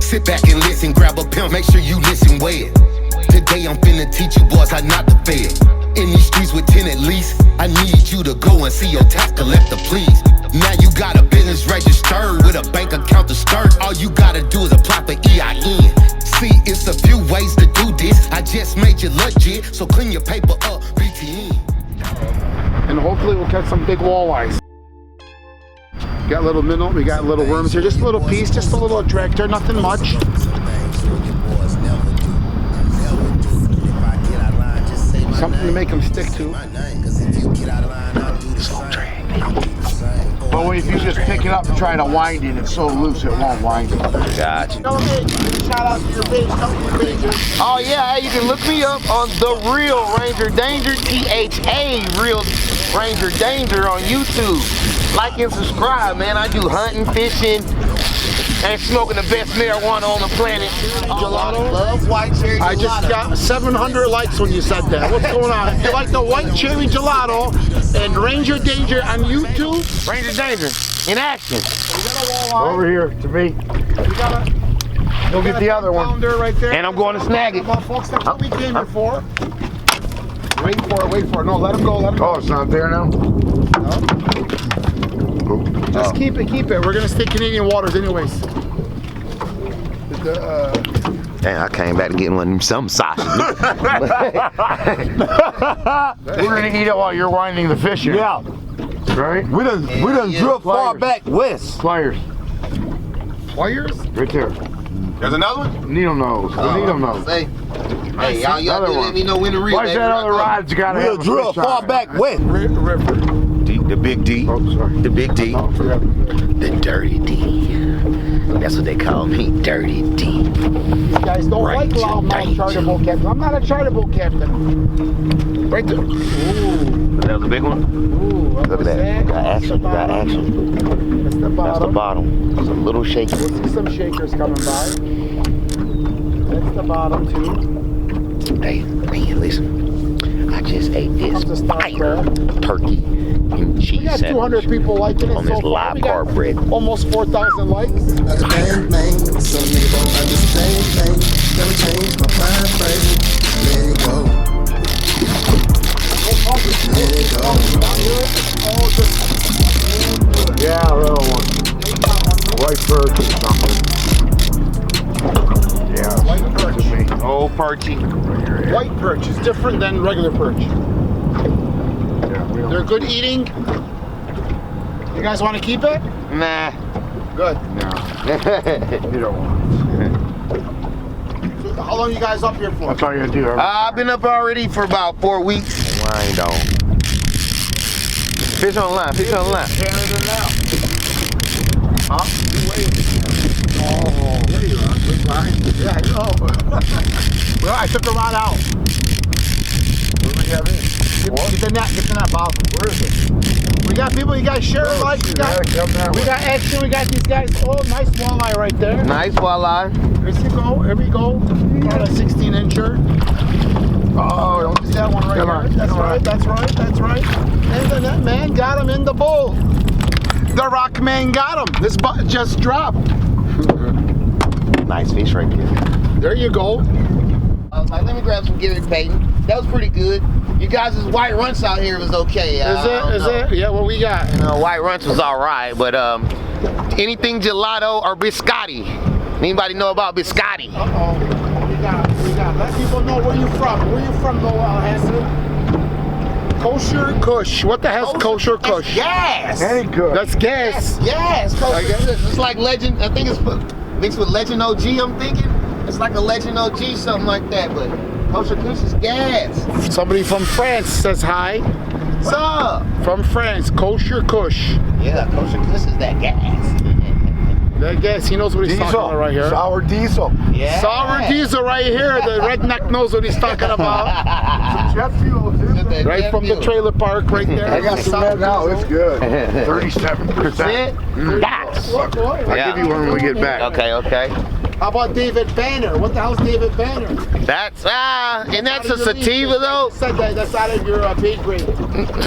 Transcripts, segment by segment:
Sit back and listen, grab a pen, make sure you listen well. Today I'm finna teach you boys how not to fail. In these streets with 10 at least, I need you to go and see your tax collector, please. Now you got a business registered with a bank account to start. All you gotta do is apply for EIN. See, it's a few ways to do this. I just made you legit, so clean your paper up, BTN. And hopefully we'll catch some big walleyes. Got little minnow, we got little worms here, just a little piece, just a little attractor, nothing much. Something to make them stick to. Slow drag. But if you just pick it up and try to wind it, it's so loose it won't wind it. Gotcha. Shout out to your page, Oh yeah, hey, you can look me up on The Real Ranger Danger, THA Real Ranger Danger on YouTube. Like and subscribe, man. I do hunting, fishing, and smoking the best marijuana on the planet. Gelato? Love white cherry gelato. I just got 700 likes when you said that. What's going on? If you like the white cherry gelato and Ranger Danger on YouTube? Ranger Danger in action. Over here to me. Go get the other one. Right there. And I'm going to snag it. Well, folks, that's what we came here for. Wait for it, wait for it. No, let him go, let him go. Oh, it's not there now? No. Just keep it, keep it. We're going to stay Canadian waters anyways. Damn, I came back to get one of them some sausages. We're going to eat it while you're winding the fish here. Yeah. Right? We done drove far back west. Pliers. Pliers? Right there. There's another one? Needle nose. Needle nose. Hey, y'all let me know when to read. Why's that other rod's got to have a drove far back west. River. The big D. Oh, sorry. The big D. The dirty D. That's what they call me, Dirty D. You guys don't like loudmouth charter boat captain. I'm not a charter boat captain. Right there. Ooh. That was a big one? Ooh, look at that. Got action. Got action. That's the bottom. That's the bottom. There's a little shaky. We'll see some shakers coming by. That's the bottom too. Hey, man, listen. I just ate this fire turkey and cheese we got 200 people liking it on this live bar bread. Almost 4,000 likes. Bang, bang, some niggas don't understand, bang. Never change my mind, baby. Let it go. Let it go. Yeah, little one. White perch or something. Yeah, white perch. Oh, perchy. White perch is different than regular perch. They're good eating. You guys want to keep it? Nah. Good. No. You don't want it. So how long are you guys up here for? That's all you do. I've been up already for about 4 weeks. Wind on. Fish on the line. Fish on the line. Canada now. Huh? Oh, there you are. Good line. Yeah, I know. Well, I took the rod out. What do we have in? Get the net, Bob. Where is it? We got people, you guys share like, we got action, we got these guys. Oh, nice walleye right there. Nice walleye. Here we go. About a 16-incher. Oh, don't see that one right here. That's right. And then that man got him in the bowl. The rock man got him. This just dropped. Nice fish right there. There you go. I was like, let me grab some Gary Payton. That was pretty good. You guys' white runts out here was okay. Is it? Yeah, what we got? White runts was all right, but anything gelato or biscotti. Anybody know about biscotti? Uh-oh. We got. Let people know where you from. Where you from, though, Hassan? Kosher Kush. What the hell's kosher Kush? Gas. Ain't good. That's gas. Yes. It's like Legend. I think it's mixed with Legend OG. I'm thinking it's like a Legend OG, something like that. But kosher Kush is gas. Somebody from France says hi. What's up? From France, kosher Kush. Yeah, kosher Kush is that gas. That gas, he knows what he's talking about right here. Sour diesel. Yeah. Sour diesel right here. The redneck knows what he's talking about. Jet fuel, too. Right from the trailer park right there. I got some red now. It's good. 37%. Gas. What? I'll give you one when we get back. Okay. How about David Banner? What the hell's David Banner? That's and that's a sativa though. Said that's out of your pay grade.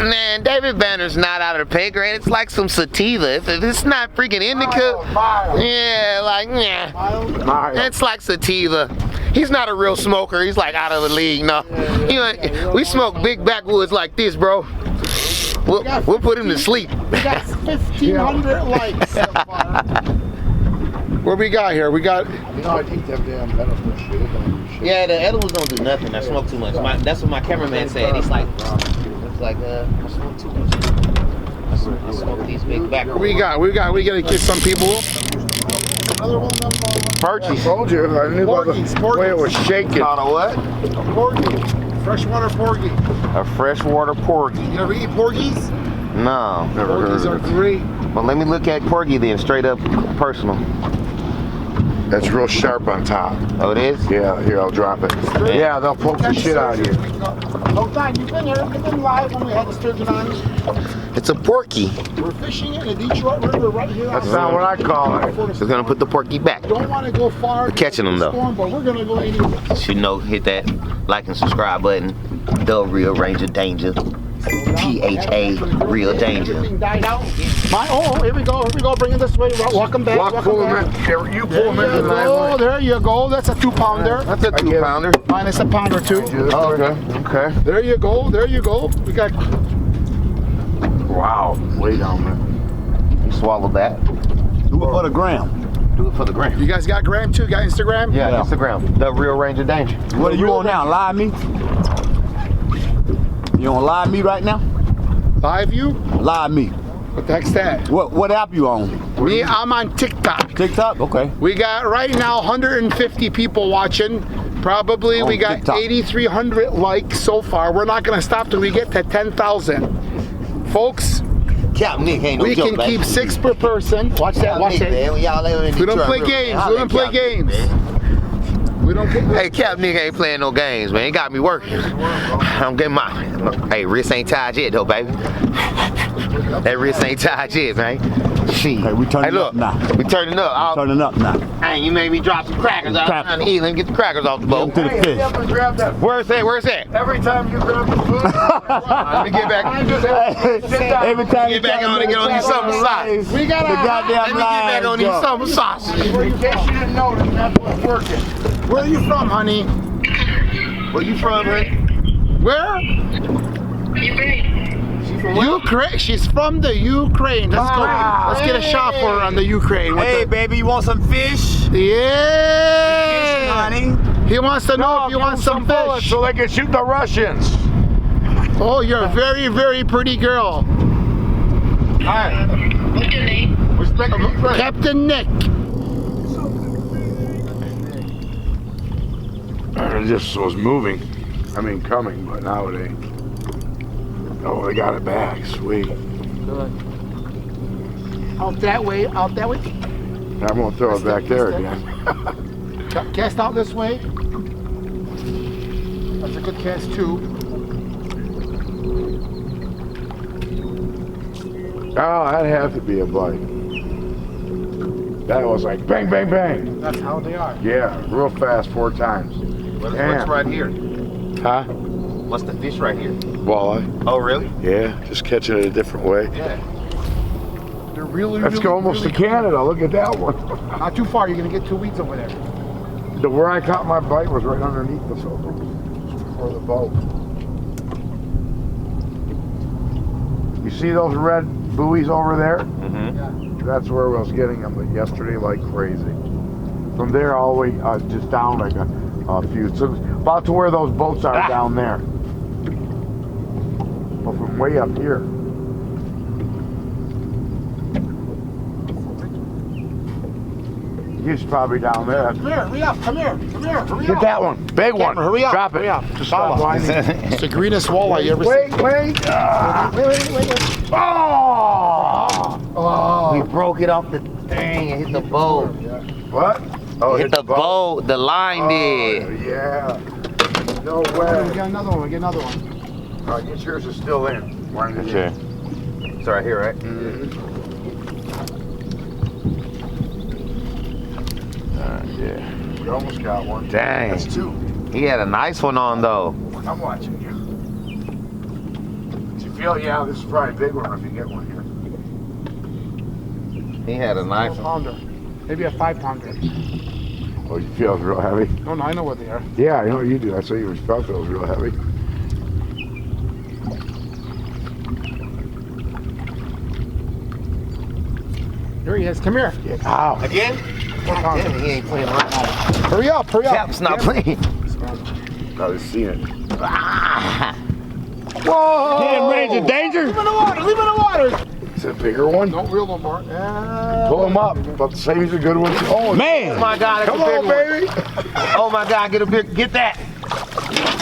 Man, David Banner's not out of the pay grade. It's like some sativa. If it's not freaking indica, yeah, like yeah, it's like sativa. He's not a real smoker. He's like out of the league. No, we smoke big backwoods like this, bro. We'll put him to sleep. We got 1,500 likes so far. What we got here? We got. You know, I think them damn edible shit. It don't do shit. Yeah, the edibles don't do nothing. I smoke too much. That's what my cameraman said. He's like, I smoke too much. I smoke these big back. What we got? We gotta get some people. Another one of them. I told you. I knew about the way it was shaking. Called a what? A porgy. Freshwater porgy. A freshwater porgy. You ever eat porgies? No. Never heard Porgies are of it. great. Well, let me look at porgy then, straight up personal. That's real sharp on top. Oh, it is? Yeah, here, I'll drop it. Yeah, they'll poke the shit out of you. No time. You've been here. You've been live when we had the sturgeon on. It's a porky. We're fishing in the Detroit River right here. That's not what I call it. We're gonna put the porky back. Don't want to go far. We're catching them though. Storm, but we're gonna go anyway. You know, hit that like and subscribe button. The Real Ranger Danger. THA Real Danger. Everything died out. Here we go. Bring it this way. Welcome back. Pull them in. You pull them in. Oh, there you go. That's a 2-pounder. That's a 2-pounder. Minus a pound or two. Oh, okay. There you go. We got. Wow, way down there. You swallowed that. Do it for the gram. Do it for the gram. You guys got Gram too? Got Instagram? Yeah, Instagram. The Real Ranger Danger. What are you on now? Live me? You on live me right now? Live you? Live me. What the heck's that? What app you on? Me, I'm on TikTok. TikTok? Okay. We got right now 150 people watching. Probably we got TikTok. 8,300 likes so far. We're not gonna stop till we get to 10,000. Folks, Captain Nick ain't no we joke, can keep 6 per person. Watch that, watch that. We don't play games. We don't play games. We don't play. Hey, Captain Nick ain't playing no games, man. He got me working. I'm getting hey, wrist ain't tied yet, though, baby. That wrist ain't tied yet, man. Shit. Okay, we turning look, up now. We turning up. Turning up now. Hey, you made me drop some crackers out trying to eat. Let me get the crackers off the boat. To the fish. Grab that. Where's that? Every time you grab the food, Let me get back. Every time Get back on and get on these summer sauce. We got the goddamn Let me get back on these summer sauces. in case you didn't notice, that's what's working. Where are you from, honey? Where you from, honey? Where? Ukraine. She's from the Ukraine. Let's go. Let's get a shot for her on the Ukraine. Hey, baby, you want some fish? Yeah. Honey. He wants to know if you want some fish. So they can shoot the Russians. Oh, you're a very, very pretty girl. Hi. What's your name? Respect the friend. Captain Nick. It just was moving. I mean, coming, but now it ain't. Oh, they got it back. Sweet. Out that way, out that way. I won't throw it back there again. Cast out this way. That's a good cast too. Oh, that'd have to be a bite. That was like bang, bang, bang. That's how they are. Yeah, real fast 4 times. What's Damn. right here? Huh? What's the fish right here? Walleye. Oh, really? Yeah, just catching it a different way. Yeah. They're really, Let's really, go almost really to Canada. Look at that one. Not too far. You're gonna get 2 weeds over there. Where I caught my bite was right underneath the filter for the boat. You see those red buoys over there? Mm-hmm. That's where I was getting them yesterday like crazy. From there all the way just down like a few. So about to where those boats are down there. But from way up here. He's probably down there. Come here, hurry up, come here, hurry Get up. that one. Big one. Hurry up, Drop it. hurry up. Just stop whining. It's the greenest walleye you ever Wait, seen. wait. Wait. Oh! We broke it off the thing and hit the boat. What? Oh, Hit the boat. The line did. Yeah. No We way. get another one, we get another one. I guess yours is still in. Wind it in. It's right here, right? Yeah. You almost got one. Dang. That's two. He had a nice one on though. I'm watching you. Do you feel? Yeah, this is probably a big one if you get one here. He had a nice one. Pounder. Maybe a 5-pounder. Oh, you feel it's real heavy? No, I know what they are. Yeah, I know you do. I saw you felt it was real heavy. Here he is. Come here. Ow. Again? God damn it, he ain't playing right. Hurry up. Hurry up. Cap's not playing. I was seeing it. Whoa. Damn, Ranger Danger. Leave him in the water. Leave him in the water. Is it a bigger one? Don't reel no more. Pull him up. About the same as a good one. Oh, Man. Oh my God, that's come a big on, one. baby. Oh my God, get that.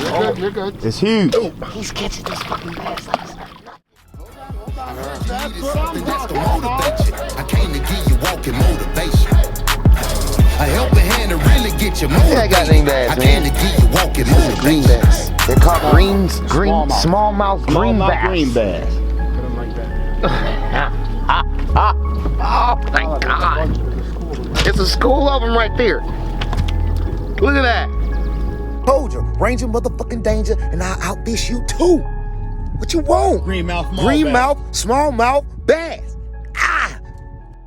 You're good. You're good. It's huge. He's catching this fucking bass like it's not. That's something that's to motivate you. I came to give you walking motivation. A helping hand to really get you motivated. Yeah, I got green bass, I came to give you walking Green motivation. bass. They're called smallmouth green bass. Green bass. Put him like that. Oh my God. It's a school of them right there. Look at that. Told you, Ranger motherfucking Danger, and I'll outfish you too. What you want? Greenmouth, Greenmouth, smallmouth, bass.